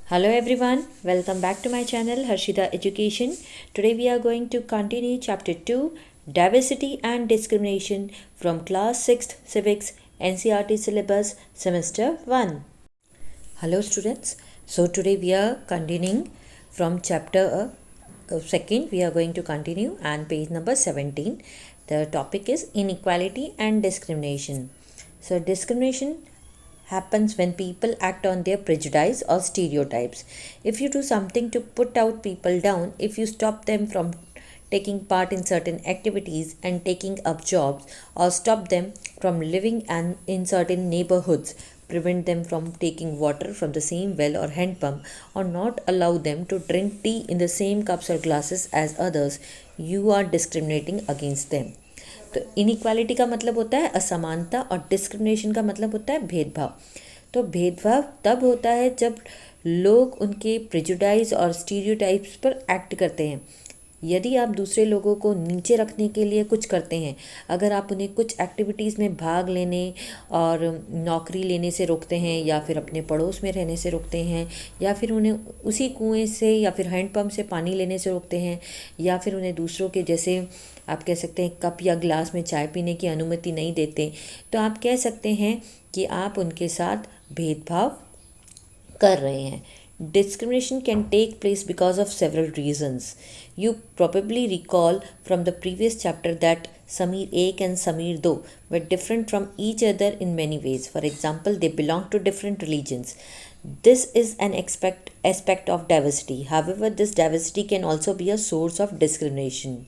Hello everyone, welcome back to my channel Harshita Education. Today we are going to continue chapter 2 Diversity and Discrimination from class 6th Civics NCERT syllabus semester 1. Hello students. So today we are continuing from chapter 2nd. We are going to continue and page number 17. The topic is inequality and discrimination. So discrimination happens when people act on their prejudice or stereotypes. If you do something to put out people down, if you stop them from taking part in certain activities and taking up jobs, or stop them from living in certain neighborhoods, prevent them from taking water from the same well or hand pump, or not allow them to drink tea in the same cups or glasses as others, you are discriminating against them. तो inequality का मतलब होता है असमानता और discrimination का मतलब होता है भेदभाव। तो भेदभाव तब होता है जब लोग उनके प्रेजुडाइज और स्टीरियोटाइप्स पर एक्ट करते हैं। यदि आप दूसरे लोगों को नीचे रखने के लिए कुछ करते हैं, अगर आप उन्हें कुछ एक्टिविटीज़ में भाग लेने और नौकरी लेने से रोकते हैं, या फिर अपने पड़ोस में रहने से रोकते हैं, या फिर उन्हें उसी कुएं से या फिर हैंडपम्प से पानी लेने से रोकते हैं, या फिर उन्हें दूसरों के जैसे आप कह सकते हैं कप या ग्लास में चाय पीने की अनुमति नहीं देते, तो आप कह सकते हैं कि आप उनके साथ भेदभाव कर रहे हैं। Discrimination can take place because of several reasons. You probably recall from the previous chapter that Sameer 1 and Sameer 2 were different from each other in many ways. For example, they belong to different religions. This is an aspect of diversity. However, this diversity can also be a source of discrimination.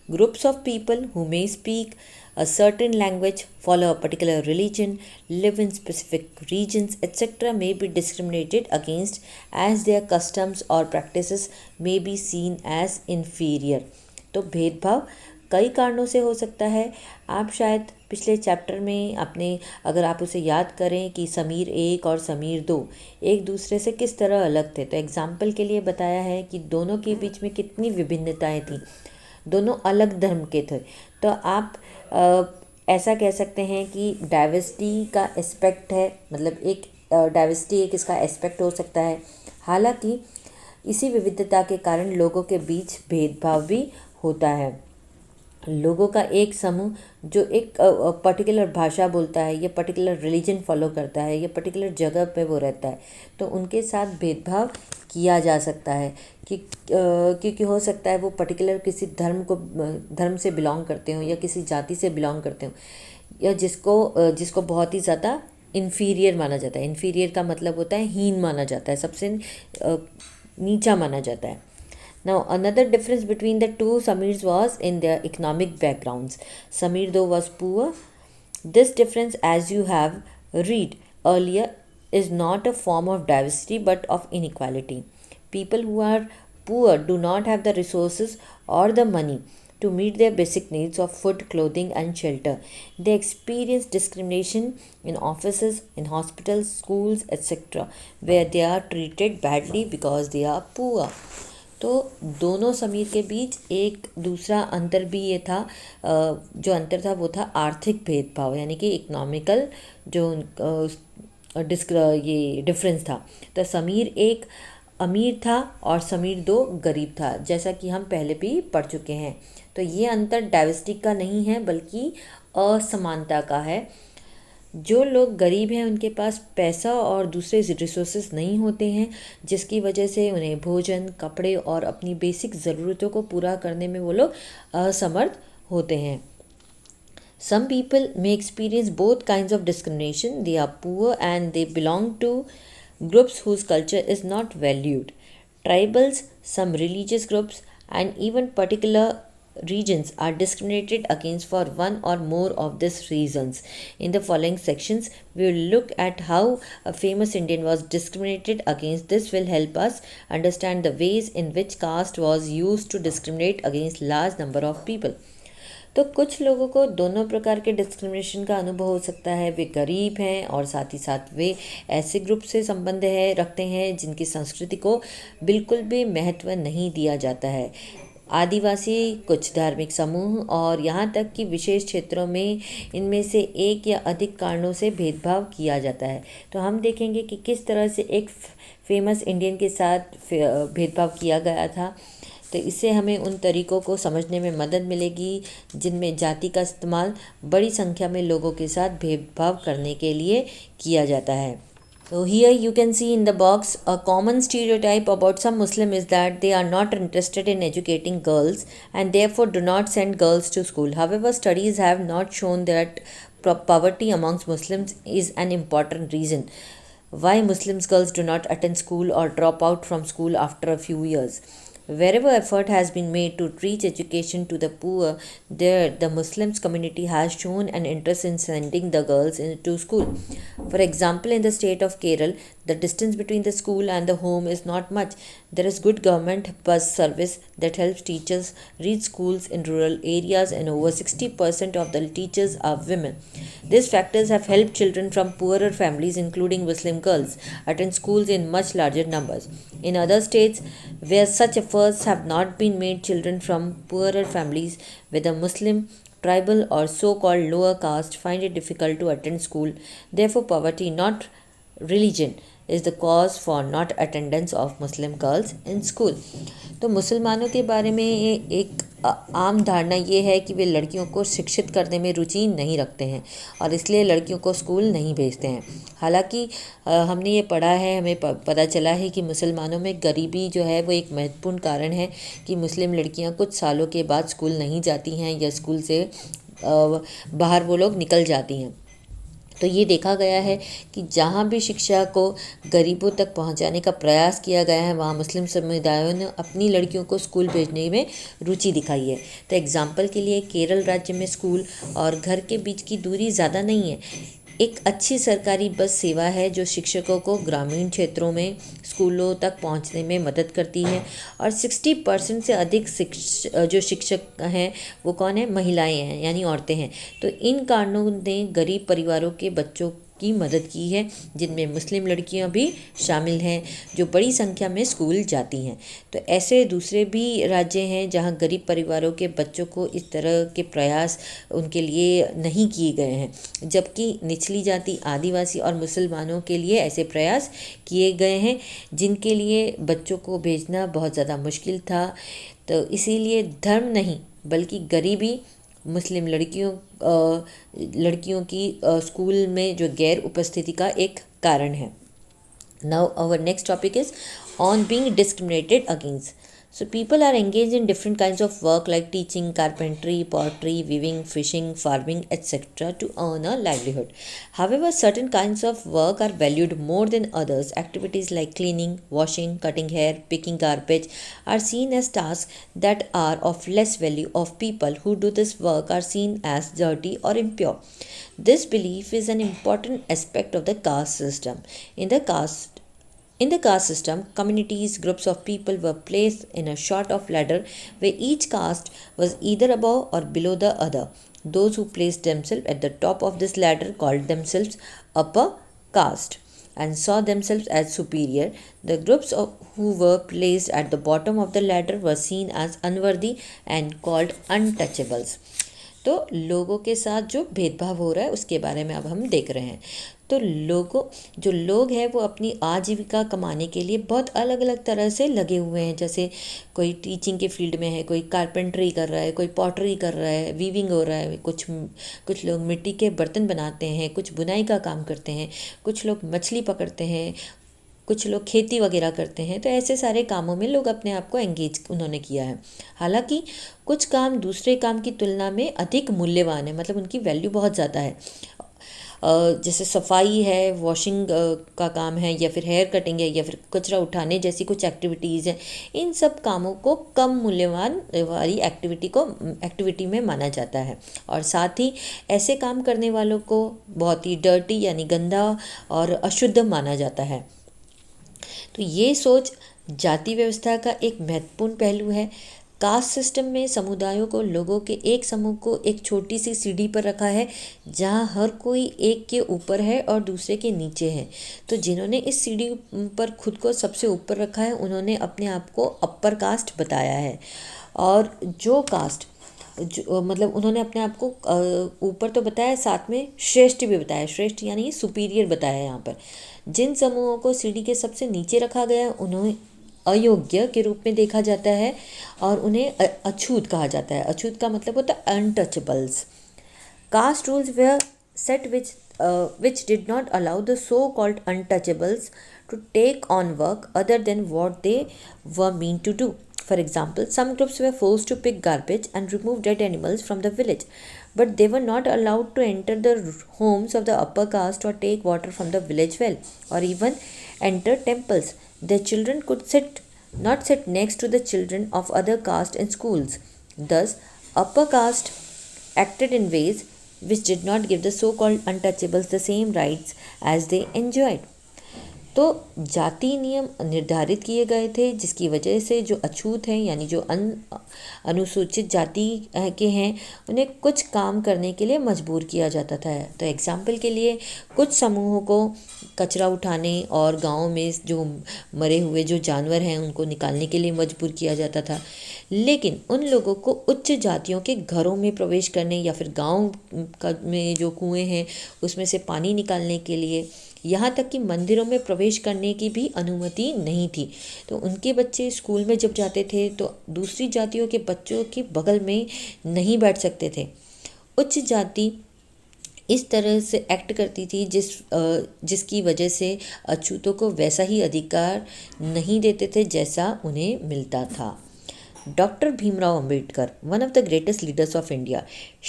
Groups of people who may speak a certain language, follow a particular religion, live in specific regions, etc. may be discriminated against as their customs or practices may be seen as inferior. तो भेदभाव कई कारणों से हो सकता है। आप शायद पिछले चैप्टर में अपने अगर आप उसे याद करें कि समीर 1 और समीर 2 एक दूसरे से किस तरह अलग थे, तो एग्जाम्पल के लिए बताया है कि दोनों के बीच में कितनी विभिन्नताएं थीं, दोनों अलग धर्म के थे। तो आप ऐसा कह सकते हैं कि डाइवर्सिटी का एस्पेक्ट है, मतलब एक डाइवर्सिटी एक इसका एस्पेक्ट हो सकता है। हालांकि इसी विविधता के कारण लोगों के बीच भेदभाव भी होता है। लोगों का एक समूह जो एक पर्टिकुलर भाषा बोलता है, या पर्टिकुलर रिलीजन फॉलो करता है, या पर्टिकुलर जगह पे वो रहता है, तो उनके साथ भेदभाव किया जा सकता है कि क्योंकि हो सकता है वो पर्टिकुलर किसी धर्म से बिलोंग करते हों, या किसी जाति से बिलोंग करते हों, या जिसको बहुत ही ज़्यादा इन्फीरियर माना जाता है। इन्फीरियर का मतलब होता है हीन माना जाता है, सबसे नीचा माना जाता है। Now, another difference between the two Samirs was in their economic backgrounds. Samir 2 was poor. This difference, as you have read earlier, is not a form of diversity but of inequality. People who are poor do not have the resources or the money to meet their basic needs of food, clothing, and shelter. They experience discrimination in offices, in hospitals, schools, etc., where they are treated badly because they are poor. तो दोनों समीर के बीच एक दूसरा अंतर भी ये था, जो अंतर था वो था आर्थिक भेदभाव, यानी कि इकोनॉमिकल जो ये डिफरेंस था। तो समीर 1 अमीर था और समीर 2 गरीब था, जैसा कि हम पहले भी पढ़ चुके हैं। तो ये अंतर डाइवर्सिटी का नहीं है बल्कि असमानता का है। जो लोग गरीब हैं उनके पास पैसा और दूसरे रिसोर्सेज नहीं होते हैं, जिसकी वजह से उन्हें भोजन, कपड़े और अपनी बेसिक ज़रूरतों को पूरा करने में वो लोग असमर्थ होते हैं। Some people may experience both kinds of discrimination. They are poor and they belong to groups whose culture is not valued. Tribals, some religious groups, and even particular regions are discriminated against for one or more of these reasons. In the following sections, we will look at how a famous Indian was discriminated against. This will help us understand the ways in which caste was used to discriminate against large number of people. तो कुछ लोगों को दोनों प्रकार के discrimination का अनुभव हो सकता है। वे गरीब हैं और साथ ही साथ वे ऐसे ग्रुप से संबंध रखते हैं जिनकी संस्कृति को बिल्कुल भी महत्व नहीं दिया जाता है। आदिवासी, कुछ धार्मिक समूह और यहाँ तक कि विशेष क्षेत्रों में इनमें से एक या अधिक कारणों से भेदभाव किया जाता है। तो हम देखेंगे कि किस तरह से एक फेमस इंडियन के साथ भेदभाव किया गया था। तो इससे हमें उन तरीक़ों को समझने में मदद मिलेगी जिनमें जाति का इस्तेमाल बड़ी संख्या में लोगों के साथ भेदभाव करने के लिए किया जाता है। So here you can see in the box a common stereotype about some Muslim is that they are not interested in educating girls and therefore do not send girls to school. However, studies have not shown that poverty amongst Muslims is an important reason why Muslim girls do not attend school or drop out from school after a few years. Wherever effort has been made to reach education to the poor, there the Muslims community has shown an interest in sending the girls into school. For example, in the state of Kerala, the distance between the school and the home is not much. There is good government bus service that helps teachers reach schools in rural areas, and over 60% of the teachers are women. These factors have helped children from poorer families, including Muslim girls, attend schools in much larger numbers. In other states where such efforts have not been made, children from poorer families, whether Muslim, tribal, or so called lower caste, find it difficult to attend school. Therefore, poverty, not religion, is the cause for not attendance of Muslim girls in school. तो मुसलमानों के बारे में एक आम धारणा ये है कि वे लड़कियों को शिक्षित करने में रुचि नहीं रखते हैं और इसलिए लड़कियों को स्कूल नहीं भेजते हैं। हालांकि हमने ये पढ़ा है, हमें पता चला है कि मुसलमानों में गरीबी जो है वो एक महत्वपूर्ण कारण है कि मुस्लिम लड़कियां कुछ सालों के बाद स्कूल नहीं जाती हैं या स्कूल से बाहर वो लोग निकल जाती हैं। तो ये देखा गया है कि जहाँ भी शिक्षा को गरीबों तक पहुँचाने का प्रयास किया गया है वहाँ मुस्लिम समुदायों ने अपनी लड़कियों को स्कूल भेजने में रुचि दिखाई है। तो एग्ज़ाम्पल के लिए केरल राज्य में स्कूल और घर के बीच की दूरी ज़्यादा नहीं है। एक अच्छी सरकारी बस सेवा है जो शिक्षकों को ग्रामीण क्षेत्रों में स्कूलों तक पहुंचने में मदद करती है और 60% से अधिक जो शिक्षक हैं वो कौन है, महिलाएं हैं यानी औरतें हैं। तो इन कारणों ने गरीब परिवारों के बच्चों की मदद की है जिनमें मुस्लिम लड़कियां भी शामिल हैं जो बड़ी संख्या में स्कूल जाती हैं। तो ऐसे दूसरे भी राज्य हैं जहां गरीब परिवारों के बच्चों को इस तरह के प्रयास उनके लिए नहीं किए गए हैं, जबकि निचली जाति, आदिवासी और मुसलमानों के लिए ऐसे प्रयास किए गए हैं जिनके लिए बच्चों को भेजना बहुत ज़्यादा मुश्किल था। तो इसीलिए धर्म नहीं बल्कि गरीबी मुस्लिम लड़कियों की स्कूल में जो गैर उपस्थिति का एक कारण है। Now our next topic is on being discriminated against. So people are engaged in different kinds of work like teaching, carpentry, pottery, weaving, fishing, farming, etc. to earn a livelihood. However, certain kinds of work are valued more than others. Activities like cleaning, washing, cutting hair, picking garbage are seen as tasks that are of less value. Of people who do this work are seen as dirty or impure. This belief is an important aspect of the caste system. In the caste system, communities, groups of people were placed in a sort of ladder where each caste was either above or below the other. Those who placed themselves at the top of this ladder called themselves upper caste and saw themselves as superior. The groups who were placed at the bottom of the ladder were seen as unworthy and called untouchables. तो लोगों के साथ जो भेदभाव हो रहा है उसके बारे में अब हम देख रहे हैं। तो जो लोग हैं वो अपनी आजीविका कमाने के लिए बहुत अलग अलग तरह से लगे हुए हैं। जैसे कोई टीचिंग के फील्ड में है, कोई कारपेंटरी कर रहा है, कोई पॉटरी कर रहा है, वीविंग हो रहा है, कुछ लोग मिट्टी के बर्तन बनाते हैं, कुछ बुनाई का काम करते हैं, कुछ लोग मछली पकड़ते हैं, कुछ लोग खेती वगैरह करते हैं। तो ऐसे सारे कामों में लोग अपने आप को एंगेज उन्होंने किया है। हालांकि कुछ काम दूसरे काम की तुलना में अधिक मूल्यवान है, मतलब उनकी वैल्यू बहुत ज़्यादा है। जैसे सफाई है, वॉशिंग का काम है, या फिर हेयर कटिंग है, या फिर कचरा उठाने जैसी कुछ एक्टिविटीज़ हैं। इन सब कामों को कम मूल्यवान वाली एक्टिविटी में माना जाता है और साथ ही ऐसे काम करने वालों को बहुत ही डर्टी यानी गंदा और अशुद्ध माना जाता है। तो ये सोच जाति व्यवस्था का एक महत्वपूर्ण पहलू है। कास्ट सिस्टम में समुदायों को, लोगों के एक समूह को एक छोटी सी सीढ़ी पर रखा है जहां हर कोई एक के ऊपर है और दूसरे के नीचे है। तो जिन्होंने इस सीढ़ी पर खुद को सबसे ऊपर रखा है उन्होंने अपने आप को अपर कास्ट बताया है और जो कास्ट मतलब उन्होंने अपने आप को ऊपर तो बताया, साथ में श्रेष्ठ भी बताया, श्रेष्ठ यानी सुपीरियर बताया यहाँ पर। जिन समूहों को सीढ़ी के सबसे नीचे रखा गया उन्हें अयोग्य के रूप में देखा जाता है और उन्हें अछूत कहा जाता है। अछूत का मतलब होता है untouchables. Caste rules were set which did not allow the so-called untouchables to take on work other than what they were meant to do. For example, some groups were forced to pick garbage and remove dead animals from the village, but they were not allowed to enter the homes of the upper caste or take water from the village well, or even enter temples. Their children could not sit next to the children of other caste in schools. Thus, upper caste acted in ways which did not give the so-called untouchables the same rights as they enjoyed. तो जाति नियम निर्धारित किए गए थे जिसकी वजह से जो अछूत हैं यानी जो अनुसूचित जाति के हैं उन्हें कुछ काम करने के लिए मजबूर किया जाता था। तो एग्जाम्पल के लिए कुछ समूहों को कचरा उठाने और गांव में जो मरे हुए जो जानवर हैं उनको निकालने के लिए मजबूर किया जाता था, लेकिन उन लोगों को उच्च जातियों के घरों में प्रवेश करने या फिर गांव में जो कुएं हैं उसमें से पानी निकालने के लिए, यहाँ तक कि मंदिरों में प्रवेश करने की भी अनुमति नहीं थी। तो उनके बच्चे स्कूल में जब जाते थे तो दूसरी जातियों के बच्चों के बगल में नहीं बैठ सकते थे। उच्च जाति इस तरह से एक्ट करती थी जिसकी वजह से अछूतों को वैसा ही अधिकार नहीं देते थे जैसा उन्हें मिलता था। Dr. Bhimrao Ambedkar, one of the greatest leaders of India,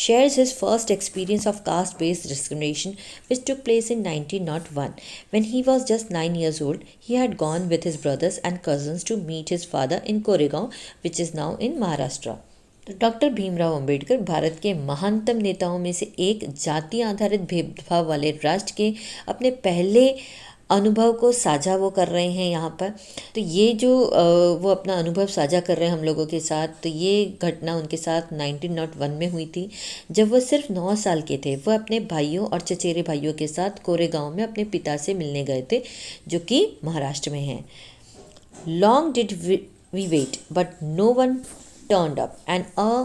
shares his first experience of caste-based discrimination which took place in 1901. When he was just 9 years old, he had gone with his brothers and cousins to meet his father in Koregaon, which is now in Maharashtra. Doctor Bhimrao Ambedkar Bharat के महानतम नेताओं में से एक जाति आधारित भेदभाव वाले राष्ट्र के अपने पहले अनुभव को साझा वो कर रहे हैं यहाँ पर। तो ये जो वो अपना अनुभव साझा कर रहे हैं हम लोगों के साथ, तो ये घटना उनके साथ 1901 में हुई थी जब वह सिर्फ 9 साल के थे। वह अपने भाइयों और चचेरे भाइयों के साथ कोरेगांव में अपने पिता से मिलने गए थे जो कि महाराष्ट्र में हैं। Long did we wait but no one turned up. An hour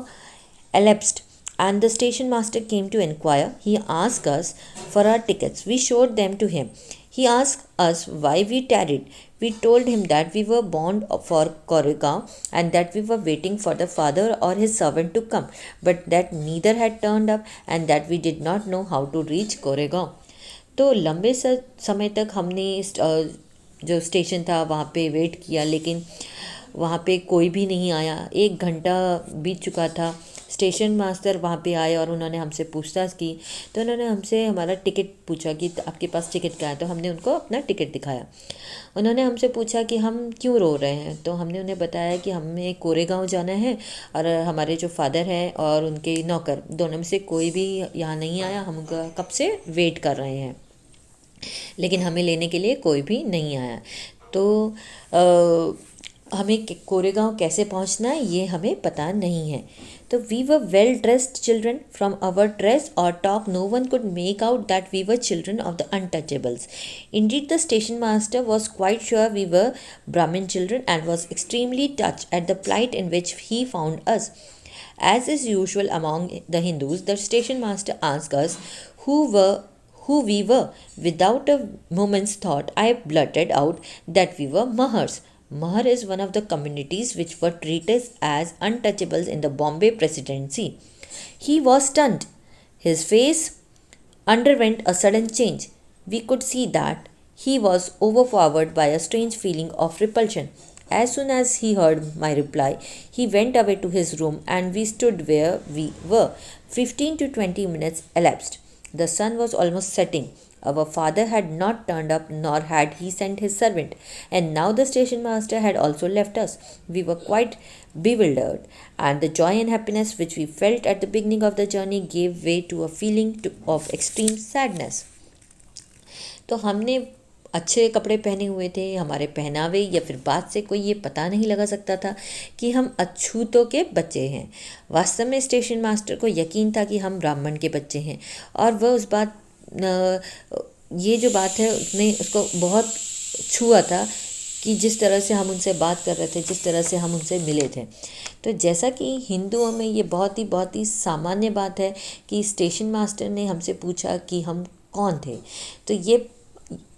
elapsed and the station master came to inquire. He asked us for our tickets. We showed them to him. He asked us why we tarried. We told him that we were bound for Koregaon and that we were waiting for the father or his servant to come, but that neither had turned up and that we did not know how to reach Koregaon. तो लंबे समय तक हमने जो station था वहाँ पे wait किया, लेकिन वहाँ पे कोई भी नहीं आया। 1 घंटा बीत चुका था। स्टेशन मास्टर वहाँ पे आए और उन्होंने हमसे पूछताछ की। तो उन्होंने हमसे हमारा टिकट पूछा कि आपके पास टिकट क्या है। तो हमने उनको अपना टिकट दिखाया। उन्होंने हमसे पूछा कि हम क्यों रो रहे हैं। तो हमने उन्हें बताया कि हमें कोरेगांव जाना है और हमारे जो फादर हैं और उनके नौकर दोनों में से कोई भी यहाँ नहीं आया। हम कब से वेट कर रहे हैं लेकिन हमें लेने के लिए कोई भी नहीं आया। तो हमें कोरेगांव कैसे पहुंचना है ये हमें पता नहीं है। तो we were well dressed children from our dress और talk no one could make out that we were children of the untouchables. Indeed the station master was quite sure we were Brahmin children and was extremely touched at the plight in which he found us. As is usual among the Hindus, the station master asked us who we were. Without a moment's thought, I blurted out that we were Mahars. Mahar is one of the communities which were treated as untouchables in the Bombay Presidency. He was stunned. His face underwent a sudden change. We could see that he was overpowered by a strange feeling of repulsion. As soon as he heard my reply, he went away to his room and we stood where we were. 15 to 20 minutes elapsed. The sun was almost setting. Our father had not turned up, nor had he sent his servant, and now the station master had also left us. We were quite bewildered, and the joy and happiness which we felt at the beginning of the journey gave way to a feeling of extreme sadness. तो हमने अच्छे कपड़े पहने हुए थे। हमारे पहनावे या फिर बात से कोई ये पता नहीं लगा सकता था कि हम अछूतों के बच्चे हैं। वास्तव में स्टेशन मास्टर को यकीन था कि हम ब्राह्मण के बच्चे हैं और वह उस ये जो बात है उसने उसको बहुत छुआ था कि जिस तरह से हम उनसे बात कर रहे थे, जिस तरह से हम उनसे मिले थे। तो जैसा कि हिंदुओं में ये बहुत ही सामान्य बात है कि स्टेशन मास्टर ने हमसे पूछा कि हम कौन थे, तो ये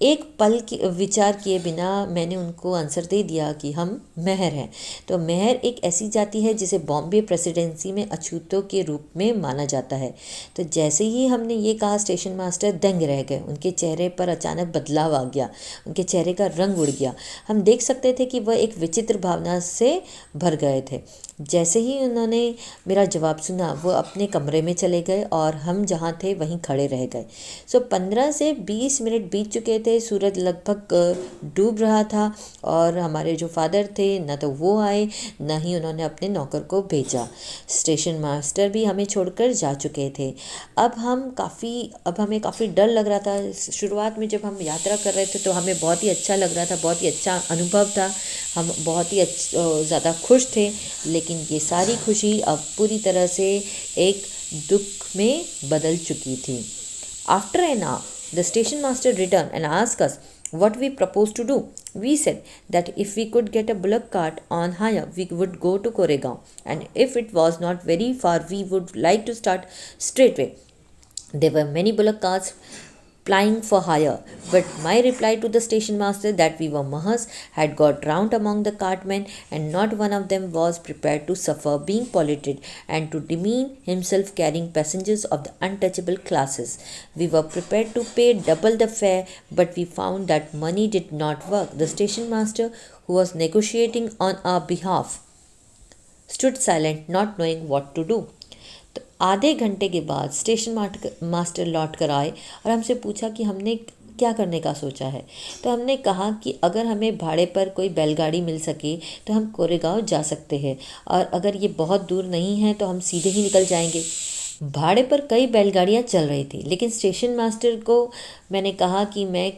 एक पल की विचार किए बिना मैंने उनको आंसर दे दिया कि हम मेहर हैं। तो मेहर एक ऐसी जाति है जिसे बॉम्बे प्रेसिडेंसी में अछूतों के रूप में माना जाता है। तो जैसे ही हमने ये कहा, स्टेशन मास्टर दंग रह गए। उनके चेहरे पर अचानक बदलाव आ गया, उनके चेहरे का रंग उड़ गया। हम देख सकते थे कि वह एक विचित्र भावना से भर गए थे। जैसे ही उन्होंने मेरा जवाब सुना, वो अपने कमरे में चले गए और हम जहाँ थे वहीं खड़े रह गए। 15 से 20 मिनट बीत चुके थे। सूरज लगभग डूब रहा था और हमारे जो फादर थे, न तो वो आए, न ही उन्होंने अपने नौकर को भेजा। स्टेशन मास्टर भी हमें छोड़कर जा चुके थे। अब हमें काफ़ी डर लग रहा था। शुरुआत में जब हम यात्रा कर रहे थे तो हमें बहुत ही अच्छा लग रहा था, बहुत ही अच्छा अनुभव था। हम बहुत ही ज़्यादा खुश थे, लेकिन ये सारी खुशी अब पूरी तरह से एक दुख में बदल चुकी थी। After an hour, the station master returned and asked us what we proposed to do. We said that if we could get a bullock cart on hire, we would go to Koregaon, and if it was not very far, we would like to start straightway. There were many bullock carts plying for hire, but my reply to the station master that we were mahas had got round among the cartmen, and not one of them was prepared to suffer being polluted and to demean himself carrying passengers of the untouchable classes. We were prepared to pay double the fare, but we found that money did not work. The station master, who was negotiating on our behalf, stood silent, not knowing what to do. तो आधे घंटे के बाद station master लौट कर आए और हमसे पूछा कि हमने क्या करने का सोचा है। तो हमने कहा कि अगर हमें भाड़े पर कोई बैलगाड़ी मिल सके तो हम कोरेगांव जा सकते हैं, और अगर ये बहुत दूर नहीं है तो हम सीधे ही निकल जाएंगे। भाड़े पर कई बैलगाड़ियाँ चल रही थी, लेकिन स्टेशन मास्टर को मैंने कहा कि मैं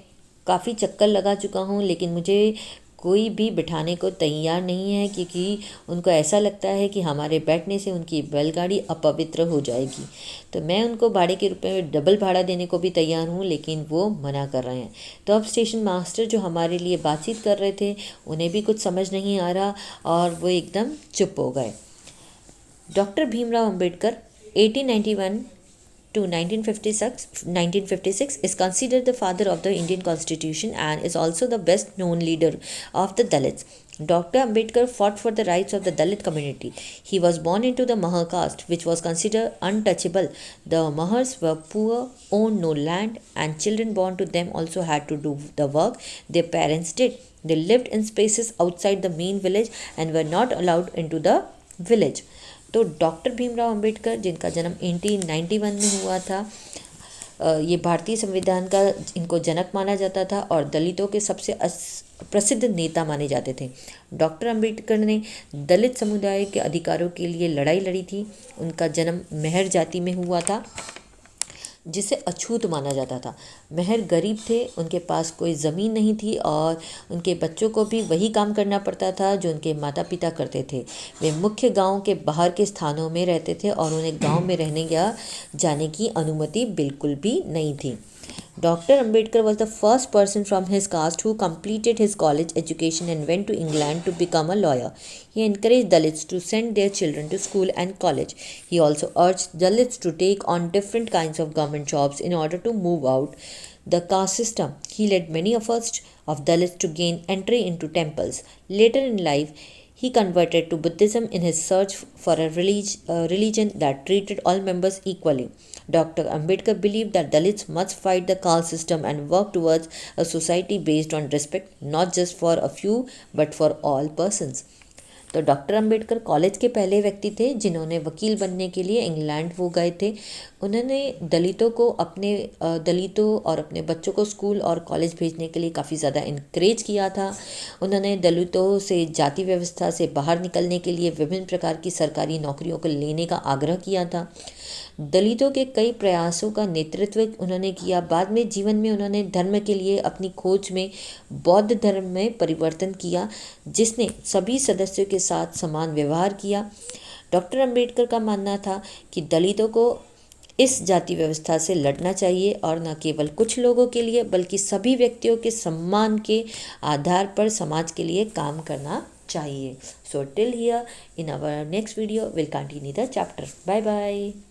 काफ़ी चक्कर लगा चुका हूँ, लेकिन मुझे कोई भी बिठाने को तैयार नहीं है, क्योंकि उनको ऐसा लगता है कि हमारे बैठने से उनकी बैलगाड़ी अपवित्र हो जाएगी। तो मैं उनको भाड़े के रुपए में डबल भाड़ा देने को भी तैयार हूँ, लेकिन वो मना कर रहे हैं। तो अब स्टेशन मास्टर जो हमारे लिए बातचीत कर रहे थे, उन्हें भी कुछ समझ नहीं आ रहा और वो एकदम चुप हो गए। Doctor Bhimrao Ambedkar 1891 to 1956 is considered the father of the Indian Constitution and is also the best known leader of the Dalits. Dr. Ambedkar fought for the rights of the Dalit community. He was born into the Mahar caste, which was considered untouchable. The Mahars were poor, owned no land, and children born to them also had to do the work their parents did. They lived in spaces outside the main village and were not allowed into the village. तो doctor Bhimrao Ambedkar, जिनका जन्म 1891 में हुआ था, ये भारतीय संविधान का इनको जनक माना जाता था और दलितों के सबसे प्रसिद्ध नेता माने जाते थे। डॉक्टर अंबेडकर ने दलित समुदाय के अधिकारों के लिए लड़ाई लड़ी थी। उनका जन्म मेहर जाति में हुआ था, जिसे अछूत माना जाता था। मेहर गरीब थे, उनके पास कोई ज़मीन नहीं थी और उनके बच्चों को भी वही काम करना पड़ता था जो उनके माता पिता करते थे। वे मुख्य गांव के बाहर के स्थानों में रहते थे और उन्हें गांव में रहने या जाने की अनुमति बिल्कुल भी नहीं थी। Dr. Ambedkar was the first person from his caste who completed his college education and went to England to become a lawyer. He encouraged Dalits to send their children to school and college. He also urged Dalits to take on different kinds of government jobs in order to move out the caste system. He led many efforts of Dalits to gain entry into temples. Later in life, he converted to Buddhism in his search for a religion that treated all members equally. Dr. Ambedkar believed that Dalits must fight the caste system and work towards a society based on respect, not just for a few but for all persons. तो doctor Ambedkar college के पहले व्यक्ति थे जिन्होंने वकील बनने के लिए इंग्लैंड वो गए थे। उन्होंने दलितों और अपने बच्चों को स्कूल और कॉलेज भेजने के लिए काफ़ी ज़्यादा इनकरेज किया था। उन्होंने दलितों से जाति व्यवस्था से बाहर निकलने के लिए विभिन्न प्रकार की सरकारी नौकरियों को लेने का आग्रह किया था। दलितों के कई प्रयासों का नेतृत्व उन्होंने किया। बाद में जीवन में उन्होंने धर्म के लिए अपनी खोज में बौद्ध धर्म में परिवर्तन किया, जिसने सभी सदस्यों के साथ समान व्यवहार किया। डॉक्टर अंबेडकर का मानना था कि दलितों को इस जाति व्यवस्था से लड़ना चाहिए और न केवल कुछ लोगों के लिए बल्कि सभी व्यक्तियों के सम्मान के आधार पर समाज के लिए काम करना चाहिए. So till here, in our next video we'll continue the chapter. Bye bye.